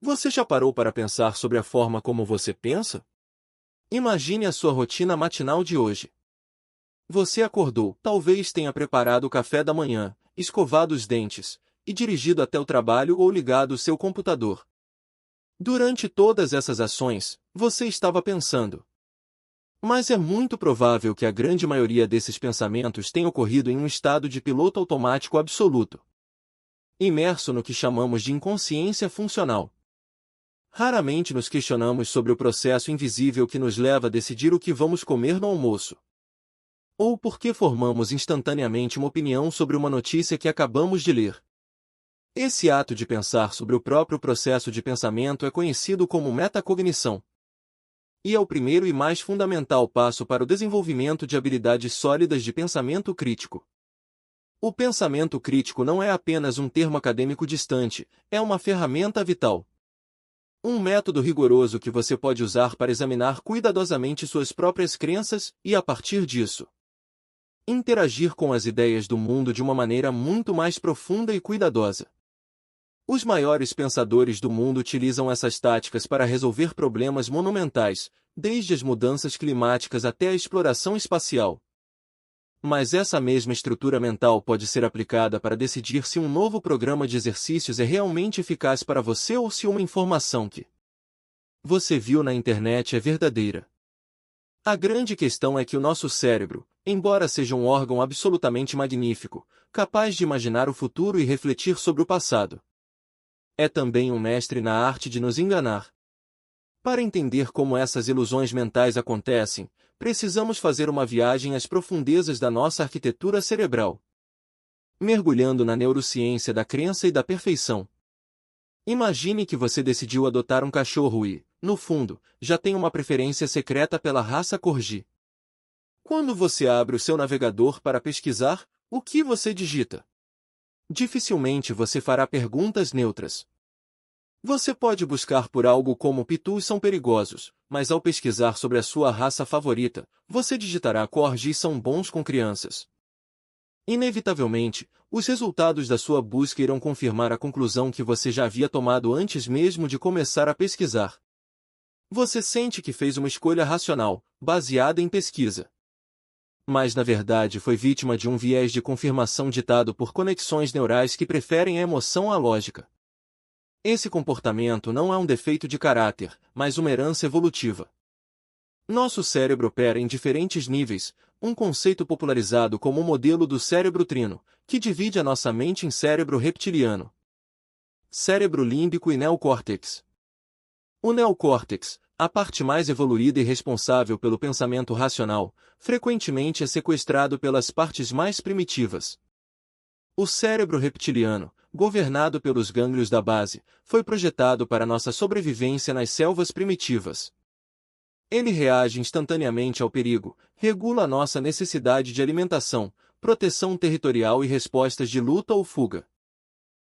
Você já parou para pensar sobre a forma como você pensa? Imagine a sua rotina matinal de hoje. Você acordou, talvez tenha preparado o café da manhã, escovado os dentes, e dirigido até o trabalho ou ligado o seu computador. Durante todas essas ações, você estava pensando. Mas é muito provável que a grande maioria desses pensamentos tenha ocorrido em um estado de piloto automático absoluto, imerso no que chamamos de inconsciência funcional. Raramente nos questionamos sobre o processo invisível que nos leva a decidir o que vamos comer no almoço. Ou por que formamos instantaneamente uma opinião sobre uma notícia que acabamos de ler. Esse ato de pensar sobre o próprio processo de pensamento é conhecido como metacognição. E é o primeiro e mais fundamental passo para o desenvolvimento de habilidades sólidas de pensamento crítico. O pensamento crítico não é apenas um termo acadêmico distante, é uma ferramenta vital. Um método rigoroso que você pode usar para examinar cuidadosamente suas próprias crenças e, a partir disso, interagir com as ideias do mundo de uma maneira muito mais profunda e cuidadosa. Os maiores pensadores do mundo utilizam essas táticas para resolver problemas monumentais, desde as mudanças climáticas até a exploração espacial. Mas essa mesma estrutura mental pode ser aplicada para decidir se um novo programa de exercícios é realmente eficaz para você ou se uma informação que você viu na internet é verdadeira. A grande questão é que o nosso cérebro, embora seja um órgão absolutamente magnífico, capaz de imaginar o futuro e refletir sobre o passado, é também um mestre na arte de nos enganar. Para entender como essas ilusões mentais acontecem, precisamos fazer uma viagem às profundezas da nossa arquitetura cerebral, mergulhando na neurociência da crença e da perfeição. Imagine que você decidiu adotar um cachorro e, no fundo, já tem uma preferência secreta pela raça Corgi. Quando você abre o seu navegador para pesquisar, o que você digita? Dificilmente você fará perguntas neutras. Você pode buscar por algo como pitus são perigosos, mas ao pesquisar sobre a sua raça favorita, você digitará corgis são bons com crianças. Inevitavelmente, os resultados da sua busca irão confirmar a conclusão que você já havia tomado antes mesmo de começar a pesquisar. Você sente que fez uma escolha racional, baseada em pesquisa. Mas na verdade foi vítima de um viés de confirmação ditado por conexões neurais que preferem a emoção à lógica. Esse comportamento não é um defeito de caráter, mas uma herança evolutiva. Nosso cérebro opera em diferentes níveis, um conceito popularizado como o modelo do cérebro trino, que divide a nossa mente em cérebro reptiliano, cérebro límbico e neocórtex. O neocórtex, a parte mais evoluída e responsável pelo pensamento racional, frequentemente é sequestrado pelas partes mais primitivas. O cérebro reptiliano, governado pelos gânglios da base, foi projetado para nossa sobrevivência nas selvas primitivas. Ele reage instantaneamente ao perigo, regula a nossa necessidade de alimentação, proteção territorial e respostas de luta ou fuga.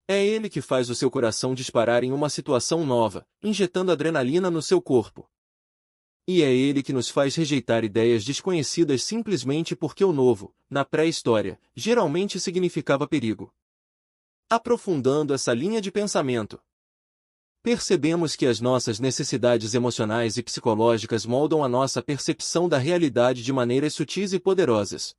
É ele que faz o seu coração disparar em uma situação nova, injetando adrenalina no seu corpo. E é ele que nos faz rejeitar ideias desconhecidas simplesmente porque o novo, na pré-história, geralmente significava perigo. Aprofundando essa linha de pensamento, percebemos que as nossas necessidades emocionais e psicológicas moldam a nossa percepção da realidade de maneiras sutis e poderosas.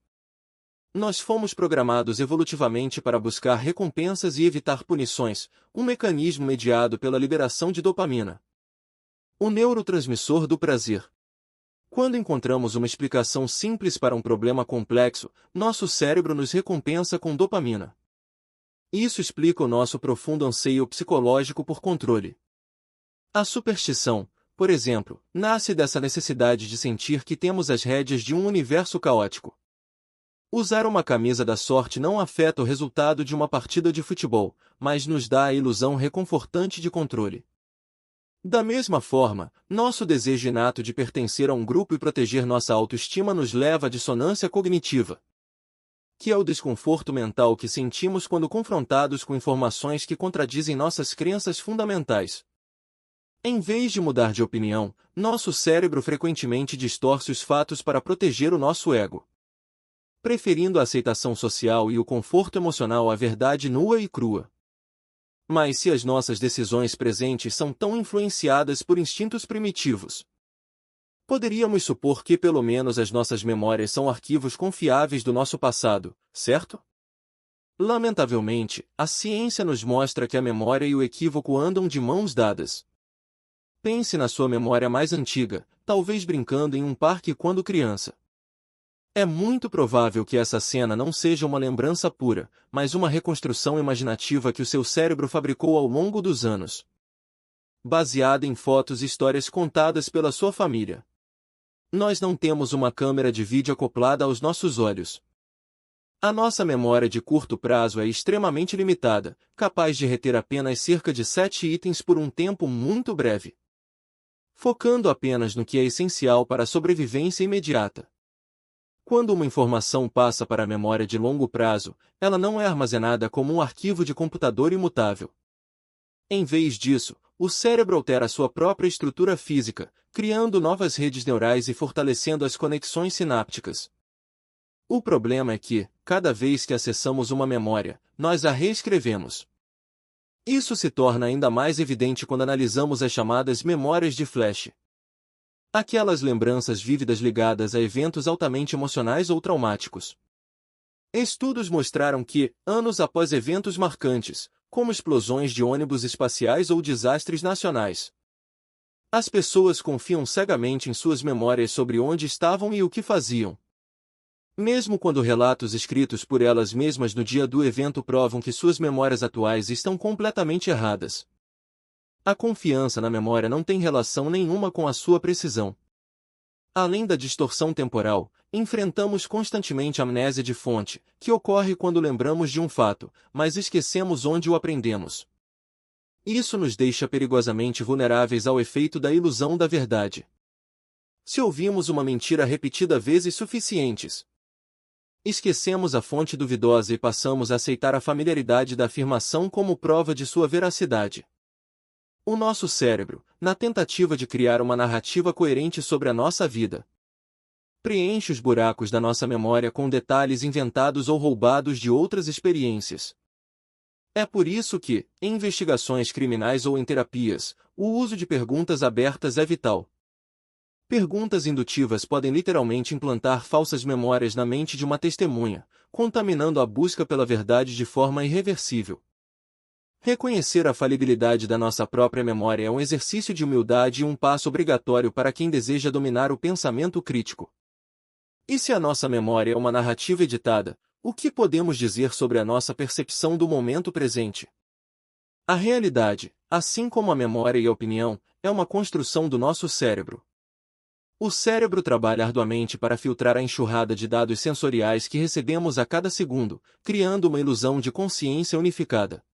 Nós fomos programados evolutivamente para buscar recompensas e evitar punições, um mecanismo mediado pela liberação de dopamina, o neurotransmissor do prazer. Quando encontramos uma explicação simples para um problema complexo, nosso cérebro nos recompensa com dopamina. Isso explica o nosso profundo anseio psicológico por controle. A superstição, por exemplo, nasce dessa necessidade de sentir que temos as rédeas de um universo caótico. Usar uma camisa da sorte não afeta o resultado de uma partida de futebol, mas nos dá a ilusão reconfortante de controle. Da mesma forma, nosso desejo inato de pertencer a um grupo e proteger nossa autoestima nos leva à dissonância cognitiva, que é o desconforto mental que sentimos quando confrontados com informações que contradizem nossas crenças fundamentais. Em vez de mudar de opinião, nosso cérebro frequentemente distorce os fatos para proteger o nosso ego, preferindo a aceitação social e o conforto emocional à verdade nua e crua. Mas se as nossas decisões presentes são tão influenciadas por instintos primitivos, poderíamos supor que pelo menos as nossas memórias são arquivos confiáveis do nosso passado, certo? Lamentavelmente, a ciência nos mostra que a memória e o equívoco andam de mãos dadas. Pense na sua memória mais antiga, talvez brincando em um parque quando criança. É muito provável que essa cena não seja uma lembrança pura, mas uma reconstrução imaginativa que o seu cérebro fabricou ao longo dos anos, baseada em fotos e histórias contadas pela sua família. Nós não temos uma câmera de vídeo acoplada aos nossos olhos. A nossa memória de curto prazo é extremamente limitada, capaz de reter apenas cerca de 7 itens por um tempo muito breve, focando apenas no que é essencial para a sobrevivência imediata. Quando uma informação passa para a memória de longo prazo, ela não é armazenada como um arquivo de computador imutável. Em vez disso, o cérebro altera sua própria estrutura física, criando novas redes neurais e fortalecendo as conexões sinápticas. O problema é que, cada vez que acessamos uma memória, nós a reescrevemos. Isso se torna ainda mais evidente quando analisamos as chamadas memórias de flash. Aquelas lembranças vívidas ligadas a eventos altamente emocionais ou traumáticos. Estudos mostraram que, anos após eventos marcantes, como explosões de ônibus espaciais ou desastres nacionais, as pessoas confiam cegamente em suas memórias sobre onde estavam e o que faziam. Mesmo quando relatos escritos por elas mesmas no dia do evento provam que suas memórias atuais estão completamente erradas. A confiança na memória não tem relação nenhuma com a sua precisão. Além da distorção temporal, enfrentamos constantemente a amnésia de fonte, que ocorre quando lembramos de um fato, mas esquecemos onde o aprendemos. Isso nos deixa perigosamente vulneráveis ao efeito da ilusão da verdade. Se ouvimos uma mentira repetida vezes suficientes, esquecemos a fonte duvidosa e passamos a aceitar a familiaridade da afirmação como prova de sua veracidade. O nosso cérebro, na tentativa de criar uma narrativa coerente sobre a nossa vida, preenche os buracos da nossa memória com detalhes inventados ou roubados de outras experiências. É por isso que, em investigações criminais ou em terapias, o uso de perguntas abertas é vital. Perguntas indutivas podem literalmente implantar falsas memórias na mente de uma testemunha, contaminando a busca pela verdade de forma irreversível. Reconhecer a falibilidade da nossa própria memória é um exercício de humildade e um passo obrigatório para quem deseja dominar o pensamento crítico. E se a nossa memória é uma narrativa editada, o que podemos dizer sobre a nossa percepção do momento presente? A realidade, assim como a memória e a opinião, é uma construção do nosso cérebro. O cérebro trabalha arduamente para filtrar a enxurrada de dados sensoriais que recebemos a cada segundo, criando uma ilusão de consciência unificada.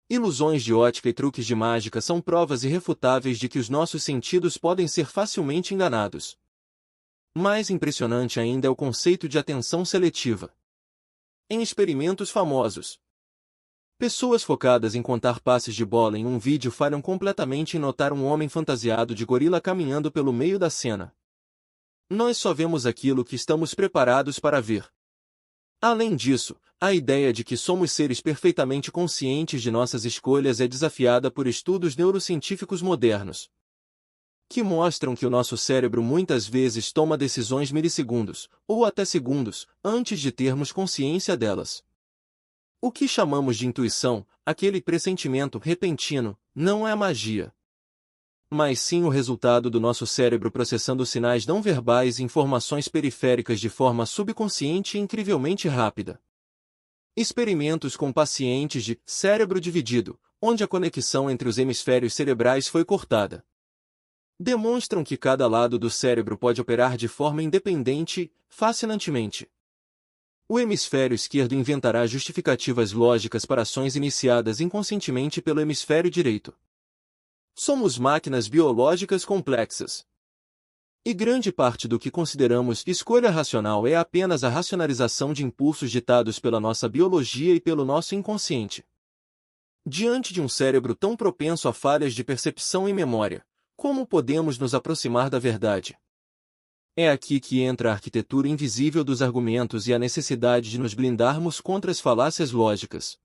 Ilusões de ótica e truques de mágica são provas irrefutáveis de que os nossos sentidos podem ser facilmente enganados. Mais impressionante ainda é o conceito de atenção seletiva. Em experimentos famosos, pessoas focadas em contar passes de bola em um vídeo falham completamente em notar um homem fantasiado de gorila caminhando pelo meio da cena. Nós só vemos aquilo que estamos preparados para ver. Além disso, a ideia de que somos seres perfeitamente conscientes de nossas escolhas é desafiada por estudos neurocientíficos modernos, que mostram que o nosso cérebro muitas vezes toma decisões milissegundos, ou até segundos, antes de termos consciência delas. O que chamamos de intuição, aquele pressentimento repentino, não é magia, mas sim o resultado do nosso cérebro processando sinais não verbais e informações periféricas de forma subconsciente e incrivelmente rápida. Experimentos com pacientes de cérebro dividido, onde a conexão entre os hemisférios cerebrais foi cortada, demonstram que cada lado do cérebro pode operar de forma independente, fascinantemente. O hemisfério esquerdo inventará justificativas lógicas para ações iniciadas inconscientemente pelo hemisfério direito. Somos máquinas biológicas complexas. E grande parte do que consideramos escolha racional é apenas a racionalização de impulsos ditados pela nossa biologia e pelo nosso inconsciente. Diante de um cérebro tão propenso a falhas de percepção e memória, como podemos nos aproximar da verdade? É aqui que entra a arquitetura invisível dos argumentos e a necessidade de nos blindarmos contra as falácias lógicas.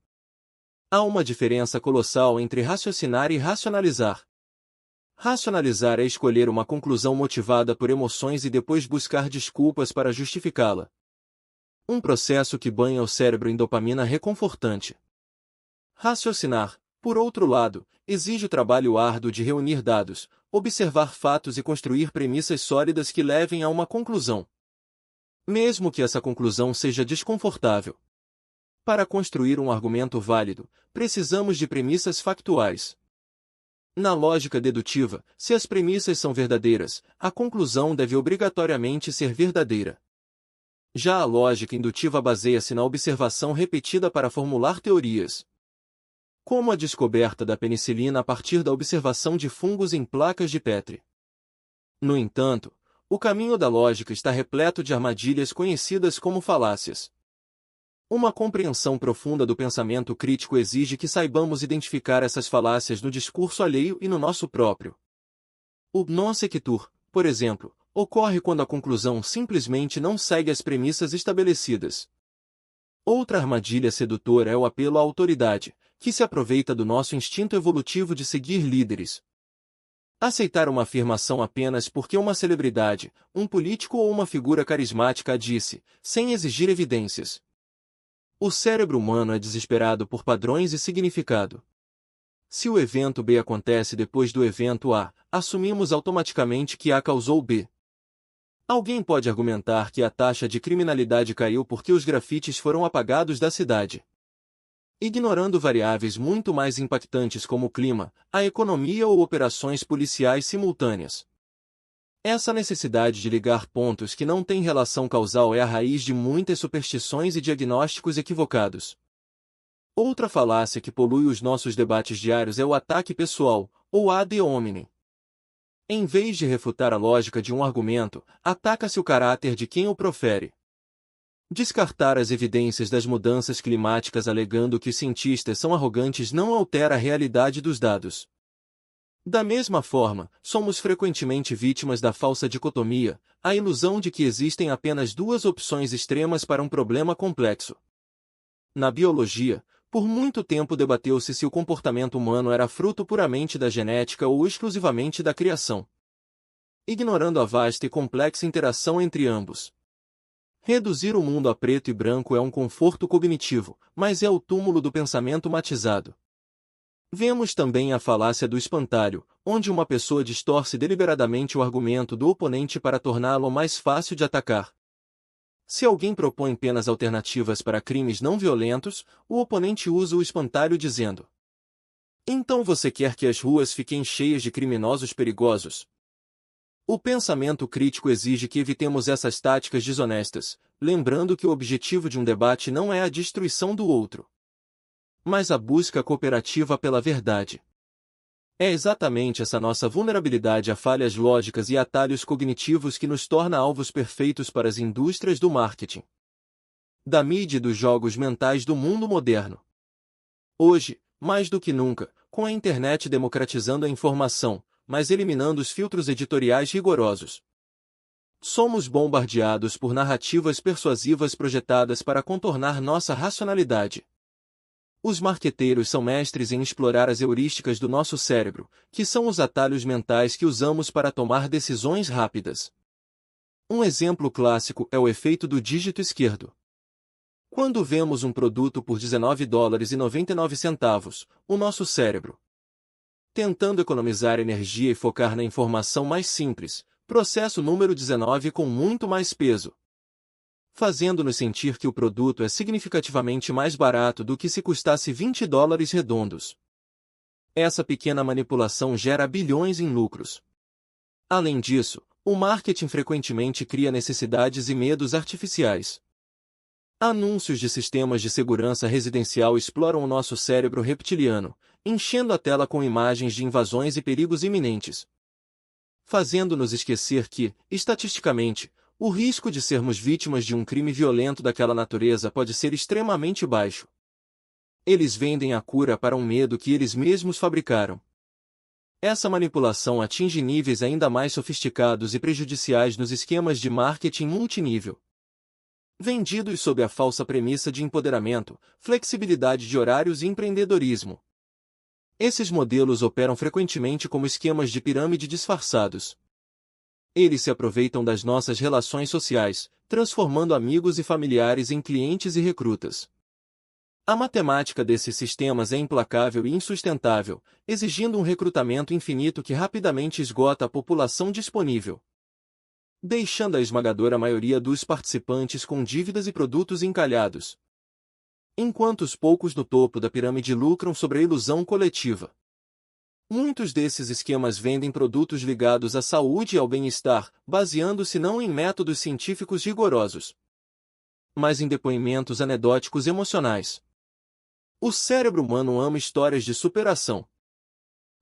Há uma diferença colossal entre raciocinar e racionalizar. Racionalizar é escolher uma conclusão motivada por emoções e depois buscar desculpas para justificá-la. Um processo que banha o cérebro em dopamina reconfortante. Raciocinar, por outro lado, exige o trabalho árduo de reunir dados, observar fatos e construir premissas sólidas que levem a uma conclusão. Mesmo que essa conclusão seja desconfortável. Para construir um argumento válido, precisamos de premissas factuais. Na lógica dedutiva, se as premissas são verdadeiras, a conclusão deve obrigatoriamente ser verdadeira. Já a lógica indutiva baseia-se na observação repetida para formular teorias. Como a descoberta da penicilina a partir da observação de fungos em placas de Petri. No entanto, o caminho da lógica está repleto de armadilhas conhecidas como falácias. Uma compreensão profunda do pensamento crítico exige que saibamos identificar essas falácias no discurso alheio e no nosso próprio. O non sequitur, por exemplo, ocorre quando a conclusão simplesmente não segue as premissas estabelecidas. Outra armadilha sedutora é o apelo à autoridade, que se aproveita do nosso instinto evolutivo de seguir líderes. Aceitar uma afirmação apenas porque uma celebridade, um político ou uma figura carismática a disse, sem exigir evidências. O cérebro humano é desesperado por padrões e significado. Se o evento B acontece depois do evento A, assumimos automaticamente que A causou B. Alguém pode argumentar que a taxa de criminalidade caiu porque os grafites foram apagados da cidade. Ignorando variáveis muito mais impactantes como o clima, a economia ou operações policiais simultâneas. Essa necessidade de ligar pontos que não têm relação causal é a raiz de muitas superstições e diagnósticos equivocados. Outra falácia que polui os nossos debates diários é o ataque pessoal, ou ad hominem. Em vez de refutar a lógica de um argumento, ataca-se o caráter de quem o profere. Descartar as evidências das mudanças climáticas alegando que os cientistas são arrogantes não altera a realidade dos dados. Da mesma forma, somos frequentemente vítimas da falsa dicotomia, a ilusão de que existem apenas duas opções extremas para um problema complexo. Na biologia, por muito tempo debateu-se se o comportamento humano era fruto puramente da genética ou exclusivamente da criação. Ignorando a vasta e complexa interação entre ambos. Reduzir o mundo a preto e branco é um conforto cognitivo, mas é o túmulo do pensamento matizado. Vemos também a falácia do espantalho, onde uma pessoa distorce deliberadamente o argumento do oponente para torná-lo mais fácil de atacar. Se alguém propõe penas alternativas para crimes não violentos, o oponente usa o espantalho dizendo: então você quer que as ruas fiquem cheias de criminosos perigosos? O pensamento crítico exige que evitemos essas táticas desonestas, lembrando que o objetivo de um debate não é a destruição do outro, mas a busca cooperativa pela verdade. É exatamente essa nossa vulnerabilidade a falhas lógicas e atalhos cognitivos que nos torna alvos perfeitos para as indústrias do marketing, da mídia e dos jogos mentais do mundo moderno. Hoje, mais do que nunca, com a internet democratizando a informação, mas eliminando os filtros editoriais rigorosos. Somos bombardeados por narrativas persuasivas projetadas para contornar nossa racionalidade. Os marqueteiros são mestres em explorar as heurísticas do nosso cérebro, que são os atalhos mentais que usamos para tomar decisões rápidas. Um exemplo clássico é o efeito do dígito esquerdo. Quando vemos um produto por $19,99, o nosso cérebro, tentando economizar energia e focar na informação mais simples, processa o número 19 com muito mais peso, fazendo-nos sentir que o produto é significativamente mais barato do que se custasse $20 redondos. Essa pequena manipulação gera bilhões em lucros. Além disso, o marketing frequentemente cria necessidades e medos artificiais. Anúncios de sistemas de segurança residencial exploram o nosso cérebro reptiliano, enchendo a tela com imagens de invasões e perigos iminentes, fazendo-nos esquecer que, estatisticamente, o risco de sermos vítimas de um crime violento daquela natureza pode ser extremamente baixo. Eles vendem a cura para um medo que eles mesmos fabricaram. Essa manipulação atinge níveis ainda mais sofisticados e prejudiciais nos esquemas de marketing multinível. vendidos sob a falsa premissa de empoderamento, flexibilidade de horários e empreendedorismo. Esses modelos operam frequentemente como esquemas de pirâmide disfarçados. Eles se aproveitam das nossas relações sociais, transformando amigos e familiares em clientes e recrutas. A matemática desses sistemas é implacável e insustentável, exigindo um recrutamento infinito que rapidamente esgota a população disponível, deixando a esmagadora maioria dos participantes com dívidas e produtos encalhados, enquanto os poucos no topo da pirâmide lucram sobre a ilusão coletiva. Muitos desses esquemas vendem produtos ligados à saúde e ao bem-estar, baseando-se não em métodos científicos rigorosos, mas em depoimentos anedóticos emocionais. O cérebro humano ama histórias de superação.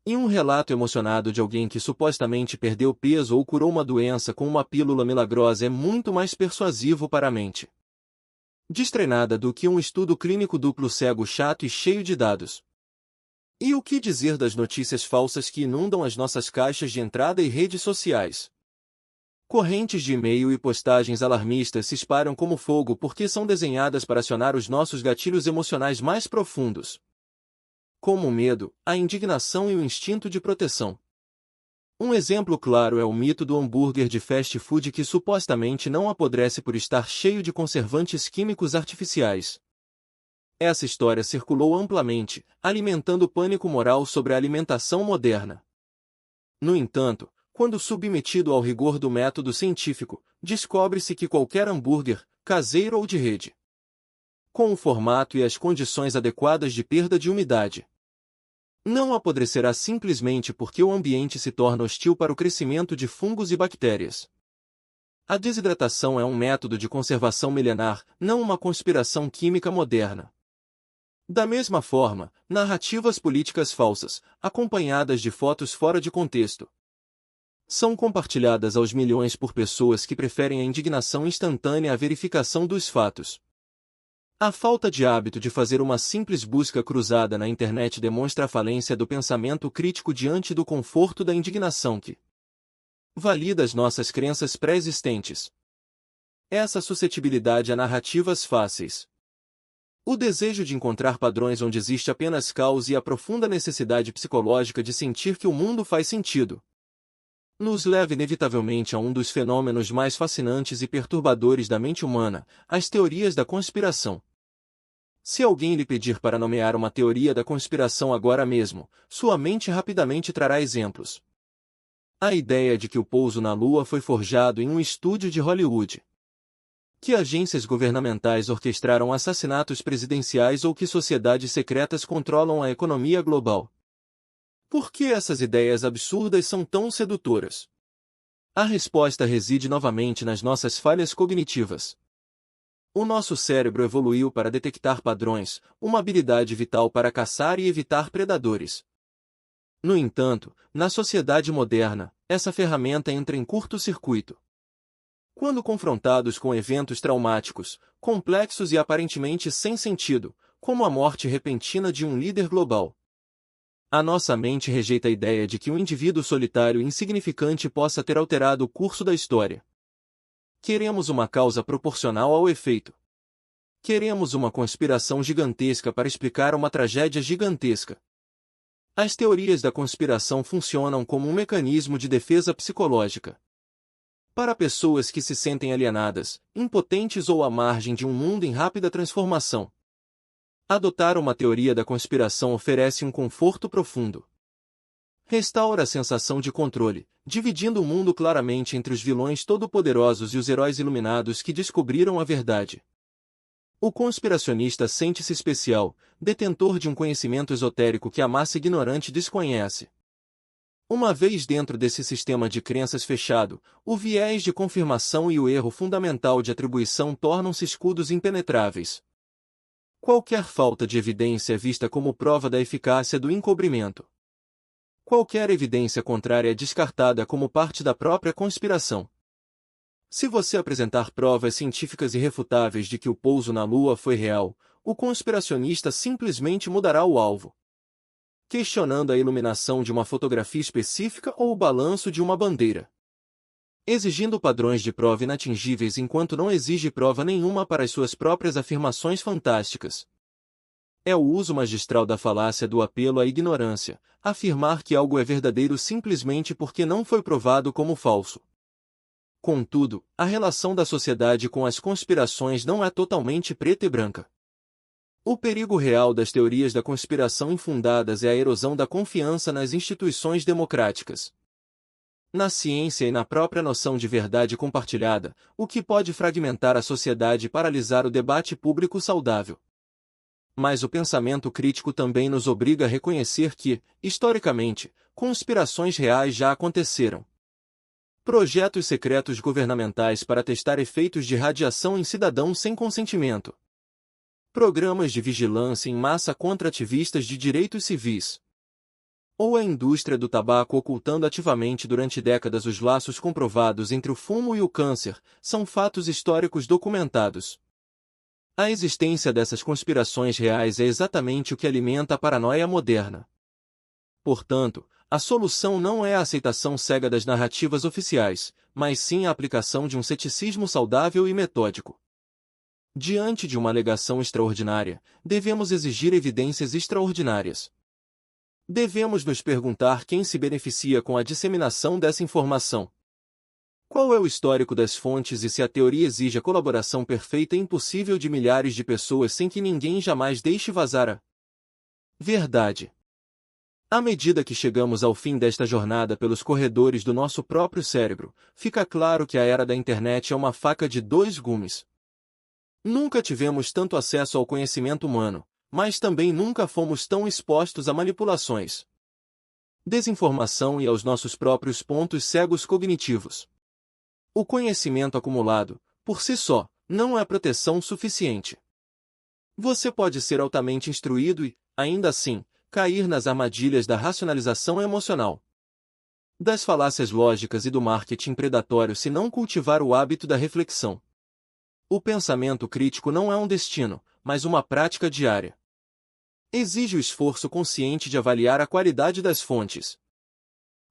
E um relato emocionado de alguém que supostamente perdeu peso ou curou uma doença com uma pílula milagrosa é muito mais persuasivo para a mente destreinada do que um estudo clínico duplo cego chato e cheio de dados. E o que dizer das notícias falsas que inundam as nossas caixas de entrada e redes sociais? Correntes de e-mail e postagens alarmistas se espalham como fogo porque são desenhadas para acionar os nossos gatilhos emocionais mais profundos, como o medo, a indignação e o instinto de proteção. Um exemplo claro é o mito do hambúrguer de fast food que supostamente não apodrece por estar cheio de conservantes químicos artificiais. Essa história circulou amplamente, alimentando o pânico moral sobre a alimentação moderna. No entanto, quando submetido ao rigor do método científico, descobre-se que qualquer hambúrguer, caseiro ou de rede, com o formato e as condições adequadas de perda de umidade, não apodrecerá simplesmente porque o ambiente se torna hostil para o crescimento de fungos e bactérias. A desidratação é um método de conservação milenar, não uma conspiração química moderna. Da mesma forma, narrativas políticas falsas, acompanhadas de fotos fora de contexto, são compartilhadas aos milhões por pessoas que preferem a indignação instantânea à verificação dos fatos. A falta de hábito de fazer uma simples busca cruzada na internet demonstra a falência do pensamento crítico diante do conforto da indignação que valida as nossas crenças pré-existentes. Essa suscetibilidade a narrativas fáceis, o desejo de encontrar padrões onde existe apenas caos e a profunda necessidade psicológica de sentir que o mundo faz sentido, nos leva inevitavelmente a um dos fenômenos mais fascinantes e perturbadores da mente humana, as teorias da conspiração. Se alguém lhe pedir para nomear uma teoria da conspiração agora mesmo, sua mente rapidamente trará exemplos. A ideia de que o pouso na Lua foi forjado em um estúdio de Hollywood, que agências governamentais orquestraram assassinatos presidenciais ou que sociedades secretas controlam a economia global. Por que essas ideias absurdas são tão sedutoras? A resposta reside novamente nas nossas falhas cognitivas. O nosso cérebro evoluiu para detectar padrões, uma habilidade vital para caçar e evitar predadores. No entanto, na sociedade moderna, essa ferramenta entra em curto-circuito. Quando confrontados com eventos traumáticos, complexos e aparentemente sem sentido, como a morte repentina de um líder global, a nossa mente rejeita a ideia de que um indivíduo solitário e insignificante possa ter alterado o curso da história. Queremos uma causa proporcional ao efeito. Queremos uma conspiração gigantesca para explicar uma tragédia gigantesca. As teorias da conspiração funcionam como um mecanismo de defesa psicológica. Para pessoas que se sentem alienadas, impotentes ou à margem de um mundo em rápida transformação, adotar uma teoria da conspiração oferece um conforto profundo. Restaura a sensação de controle, dividindo o mundo claramente entre os vilões todo-poderosos e os heróis iluminados que descobriram a verdade. O conspiracionista sente-se especial, detentor de um conhecimento esotérico que a massa ignorante desconhece. Uma vez dentro desse sistema de crenças fechado, o viés de confirmação e o erro fundamental de atribuição tornam-se escudos impenetráveis. Qualquer falta de evidência é vista como prova da eficácia do encobrimento. Qualquer evidência contrária é descartada como parte da própria conspiração. Se você apresentar provas científicas irrefutáveis de que o pouso na Lua foi real, o conspiracionista simplesmente mudará o alvo, questionando a iluminação de uma fotografia específica ou o balanço de uma bandeira. exigindo padrões de prova inatingíveis enquanto não exige prova nenhuma para as suas próprias afirmações fantásticas. É o uso magistral da falácia do apelo à ignorância, afirmar que algo é verdadeiro simplesmente porque não foi provado como falso. Contudo, a relação da sociedade com as conspirações não é totalmente preta e branca. O perigo real das teorias da conspiração infundadas é a erosão da confiança nas instituições democráticas, na ciência e na própria noção de verdade compartilhada, o que pode fragmentar a sociedade e paralisar o debate público saudável. Mas o pensamento crítico também nos obriga a reconhecer que, historicamente, conspirações reais já aconteceram. Projetos secretos governamentais para testar efeitos de radiação em cidadãos sem consentimento. Programas de vigilância em massa contra ativistas de direitos civis. Ou a indústria do tabaco ocultando ativamente durante décadas os laços comprovados entre o fumo e o câncer, são fatos históricos documentados. A existência dessas conspirações reais é exatamente o que alimenta a paranoia moderna. Portanto, a solução não é a aceitação cega das narrativas oficiais, mas sim a aplicação de um ceticismo saudável e metódico. Diante de uma alegação extraordinária, devemos exigir evidências extraordinárias. Devemos nos perguntar quem se beneficia com a disseminação dessa informação. Qual é o histórico das fontes e se a teoria exige a colaboração perfeita e impossível de milhares de pessoas sem que ninguém jamais deixe vazar a verdade. À medida que chegamos ao fim desta jornada pelos corredores do nosso próprio cérebro, fica claro que a era da internet é uma faca de dois gumes. Nunca tivemos tanto acesso ao conhecimento humano, mas também nunca fomos tão expostos a manipulações, desinformação e aos nossos próprios pontos cegos cognitivos. O conhecimento acumulado, por si só, não é proteção suficiente. Você pode ser altamente instruído e, ainda assim, cair nas armadilhas da racionalização emocional, das falácias lógicas e do marketing predatório se não cultivar o hábito da reflexão. O pensamento crítico não é um destino, mas uma prática diária. Exige o esforço consciente de avaliar a qualidade das fontes,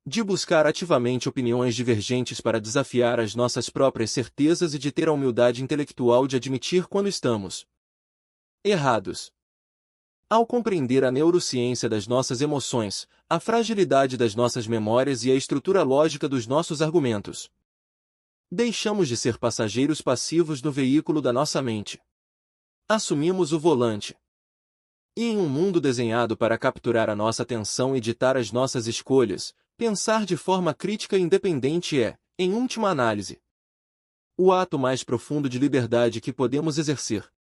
de buscar ativamente opiniões divergentes para desafiar as nossas próprias certezas e de ter a humildade intelectual de admitir quando estamos errados. Ao compreender a neurociência das nossas emoções, a fragilidade das nossas memórias e a estrutura lógica dos nossos argumentos, deixamos de ser passageiros passivos no veículo da nossa mente. Assumimos o volante. E em um mundo desenhado para capturar a nossa atenção e ditar as nossas escolhas, pensar de forma crítica e independente é, em última análise, o ato mais profundo de liberdade que podemos exercer.